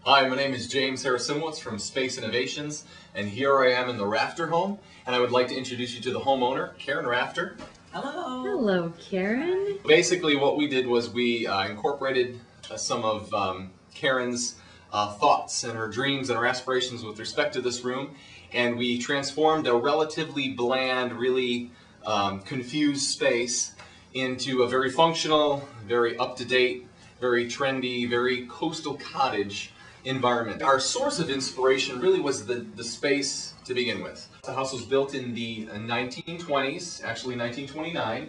Hi, my name is James Harasimowicz from Space Innovations, and here I am in the Rafter home, and I would like to introduce you to the homeowner, Karen Rafter. Hello. Hello, Karen. Basically, what we did was we incorporated some of Karen's thoughts and her dreams and her aspirations with respect to this room, and we transformed a relatively bland, really confused space into a very functional, very up-to-date, very trendy, very coastal cottage environment. Our source of inspiration really was the space to begin with. The house was built in the 1920s, actually 1929,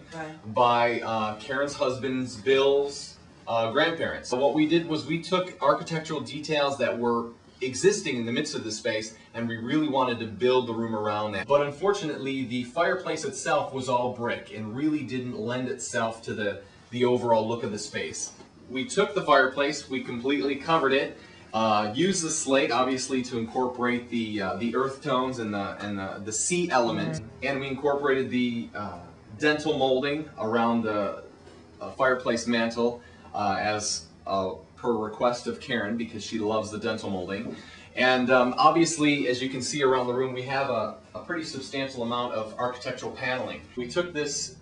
by Karen's husband's Bill's grandparents. So what we did was we took architectural details that were existing in the midst of the space, and we really wanted to build the room around that. But unfortunately, the fireplace itself was all brick and really didn't lend itself to the overall look of the space. We took the fireplace, we completely covered it, used the slate obviously to incorporate the earth tones and the sea element, and we incorporated the dental molding around the fireplace mantle as per request of Karen, because she loves the dental molding. And obviously, as you can see around the room, we have a pretty substantial amount of architectural paneling. We took this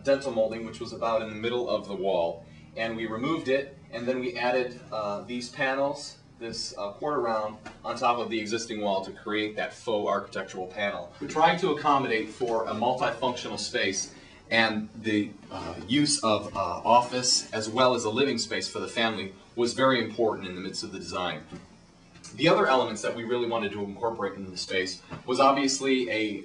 dental molding, which was about in the middle of the wall, and we removed it, and then we added these panels, this quarter round, on top of the existing wall to create that faux architectural panel. We're trying to accommodate for a multifunctional space, and the use of office as well as a living space for the family was very important in the midst of the design. The other elements that we really wanted to incorporate into the space was obviously a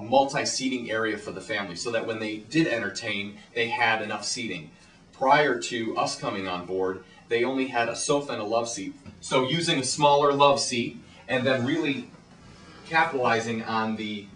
multi-seating area for the family, so that when they did entertain, they had enough seating. Prior to us coming on board, they only had a sofa and a love seat. So using a smaller love seat and then really capitalizing on the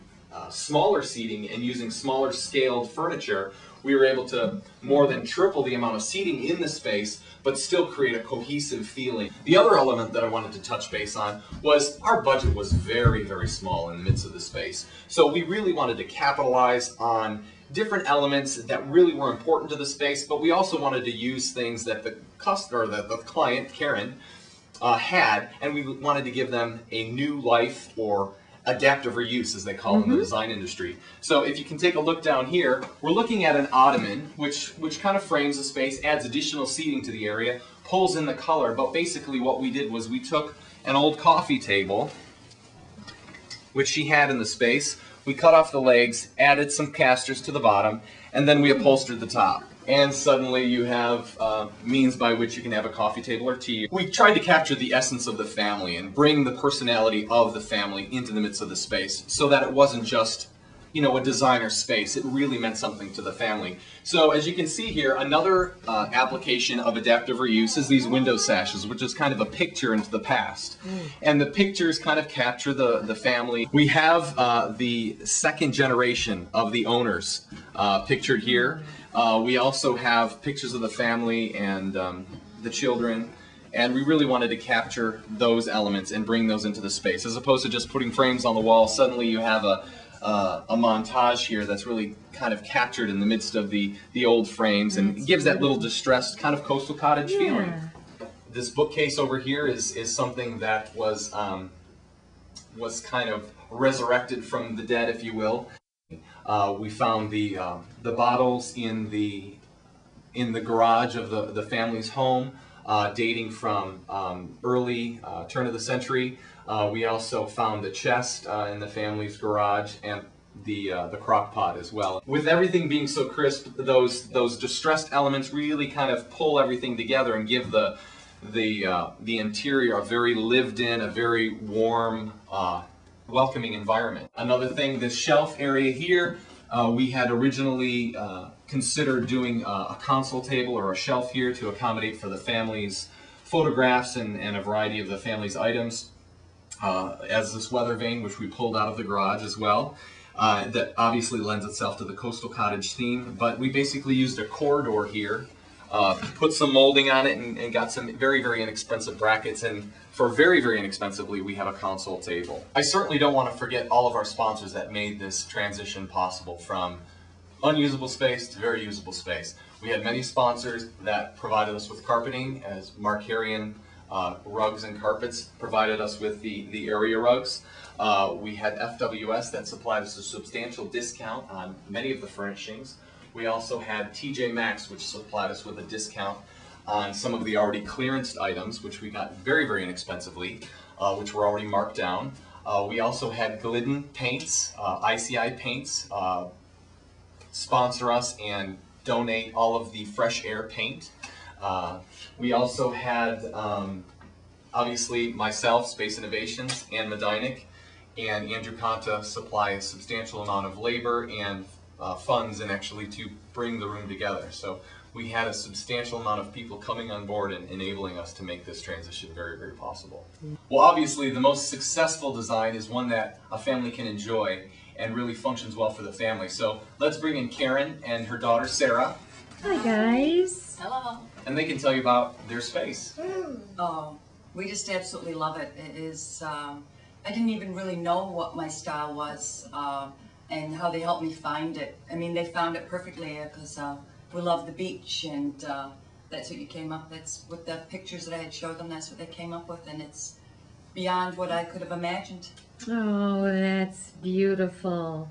smaller seating and using smaller scaled furniture, we were able to more than triple the amount of seating in the space, but still create a cohesive feeling. The other element that I wanted to touch base on was our budget was very, very small in the midst of the space. So we really wanted to capitalize on different elements that really were important to the space, but we also wanted to use things that the customer, the client, Karen, had, and we wanted to give them a new life, or adaptive reuse, as they call it in the design industry. So if you can take a look down here, we're looking at an ottoman, which kind of frames the space, adds additional seating to the area, pulls in the color, but basically what we did was we took an old coffee table, which she had in the space, we cut off the legs, added some casters to the bottom, and then we upholstered the top. And suddenly you have means by which you can have a coffee table or tea. We tried to capture the essence of the family and bring the personality of the family into the midst of the space, so that it wasn't just, you know, a designer space. It really meant something to the family. So as you can see here, another application of adaptive reuse is these window sashes, which is kind of a picture into the past. And the pictures kind of capture the family. We have the second generation of the owners pictured here. We also have pictures of the family and the children, and we really wanted to capture those elements and bring those into the space. As opposed to just putting frames on the wall, suddenly you have a montage here that's really kind of captured in the midst of the old frames, and gives that little distressed kind of coastal cottage feeling. This bookcase over here is something that was kind of resurrected from the dead, if you will. We found the bottles in the garage of the family's home, dating from early turn of the century. We also found the chest in the family's garage, and the crock pot as well. With everything being so crisp, those distressed elements really kind of pull everything together and give the interior a very lived in, a very warm, welcoming environment. Another thing, this shelf area here, we had originally considered doing a console table or a shelf here to accommodate for the family's photographs and a variety of the family's items, as this weather vane, which we pulled out of the garage as well. That obviously lends itself to the coastal cottage theme, but we basically used a corridor here, put some molding on it, and got some very, very inexpensive brackets, and for very, very inexpensively we have a console table. I certainly don't want to forget all of our sponsors that made this transition possible from unusable space to very usable space. We had many sponsors that provided us with carpeting, as Mark Harrian rugs and carpets provided us with the area rugs. We had FWS that supplied us a substantial discount on many of the furnishings. We also had TJ Maxx, which supplied us with a discount on some of the already clearanced items, which we got very, very inexpensively, which were already marked down. We also had Glidden Paints, ICI Paints, sponsor us and donate all of the fresh air paint. We also had, obviously, myself, Space Innovations, Ann Medinick, and Andrew Conta supply a substantial amount of labor and funds and actually to bring the room together. So we had a substantial amount of people coming on board and enabling us to make this transition very, very possible. Well, obviously, the most successful design is one that a family can enjoy and really functions well for the family. So let's bring in Karen and her daughter, Sarah. Hi, guys. Hello. And they can tell you about their space. Oh, we just absolutely love it. It is, I didn't even really know what my style was and how they helped me find it. I mean, they found it perfectly because we love the beach, and that's what you came up, that's what the pictures that I had showed them, that's what they came up with, and it's beyond what I could have imagined. Oh, that's beautiful.